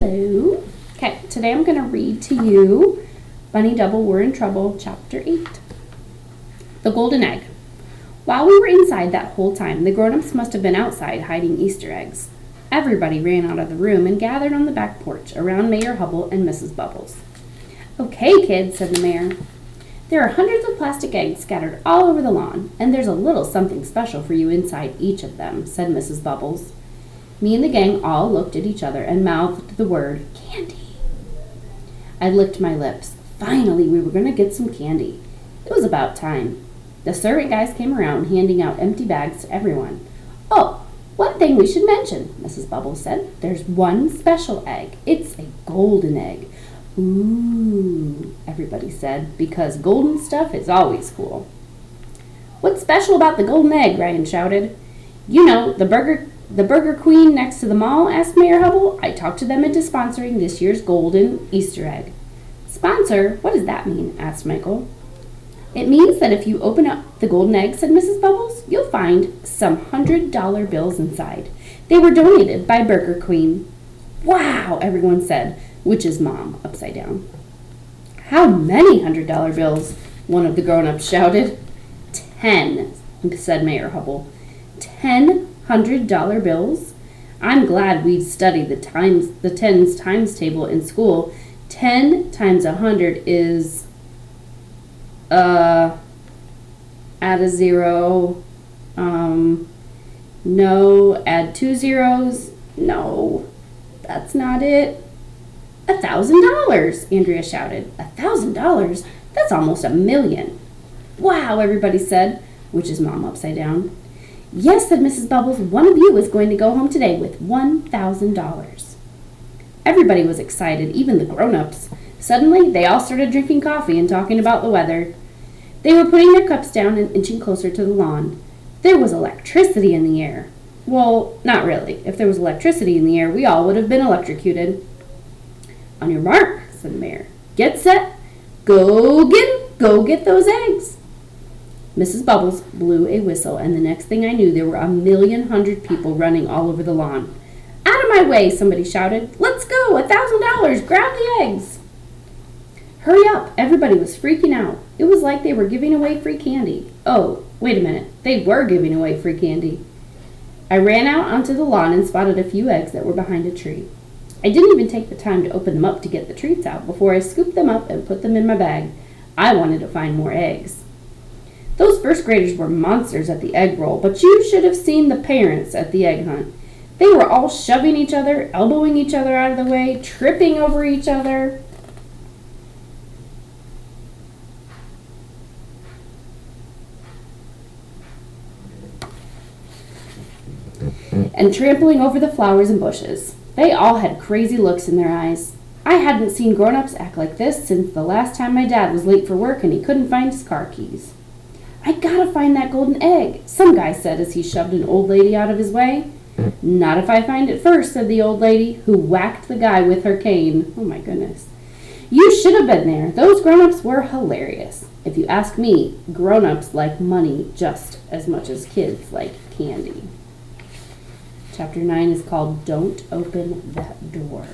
Hello. Okay, today I'm going to read to you Bunny Double We're in Trouble, Chapter 8. The Golden Egg. While we were inside that whole time, the grown-ups must have been outside hiding Easter eggs. Everybody ran out of the room and gathered on the back porch around Mayor Hubble and Mrs. Bubbles. Okay, kids, said the mayor. There are hundreds of plastic eggs scattered all over the lawn, and there's a little something special for you inside each of them, said Mrs. Bubbles. Me and the gang all looked at each other and mouthed the word, candy. I licked my lips. Finally, we were going to get some candy. It was about time. The servant guys came around, handing out empty bags to everyone. Oh, one thing we should mention, Mrs. Bubbles said. There's one special egg. It's a golden egg. Ooh, everybody said, because golden stuff is always cool. What's special about the golden egg? Ryan shouted. You know, the Burger Queen next to the mall, asked Mayor Hubble. I talked to them into sponsoring this year's golden Easter egg. Sponsor? What does that mean? Asked Michael. It means that if you open up the golden egg, said Mrs. Bubbles, you'll find some $100 bills inside. They were donated by Burger Queen. Wow, everyone said, which is Mom, upside down. How many $100 bills? One of the grown-ups shouted. 10, said Mayor Hubble. 10 $100 bills? I'm glad we studied the tens times table in school. 10 times 100 is, add a zero, no, add 2 zeros, no, that's not it. $1,000, Andrea shouted. $1,000? That's almost $1 million. Wow, everybody said, which is Mom upside down. Yes, said Mrs. Bubbles, one of you is going to go home today with $1,000. Everybody was excited, even the grown-ups. Suddenly, they all started drinking coffee and talking about the weather. They were putting their cups down and inching closer to the lawn. There was electricity in the air. Well, not really. If there was electricity in the air, we all would have been electrocuted. On your mark, said the mayor. Get set. Go get those eggs. Mrs. Bubbles blew a whistle, and the next thing I knew, there were 1,100,000 people running all over the lawn. Out of my way, somebody shouted. Let's go, $1,000, grab the eggs. Hurry up, everybody was freaking out. It was like they were giving away free candy. Oh, wait a minute, they were giving away free candy. I ran out onto the lawn and spotted a few eggs that were behind a tree. I didn't even take the time to open them up to get the treats out before I scooped them up and put them in my bag. I wanted to find more eggs. Those first graders were monsters at the egg roll, but you should have seen the parents at the egg hunt. They were all shoving each other, elbowing each other out of the way, tripping over each other. And trampling over the flowers and bushes. They all had crazy looks in their eyes. I hadn't seen grown-ups act like this since the last time my dad was late for work and he couldn't find his car keys. I gotta find that golden egg, some guy said as he shoved an old lady out of his way. Not if I find it first, said the old lady, who whacked the guy with her cane. Oh my goodness. You should have been there. Those grown-ups were hilarious. If you ask me, grown-ups like money just as much as kids like candy. Chapter 9 is called Don't Open That Door.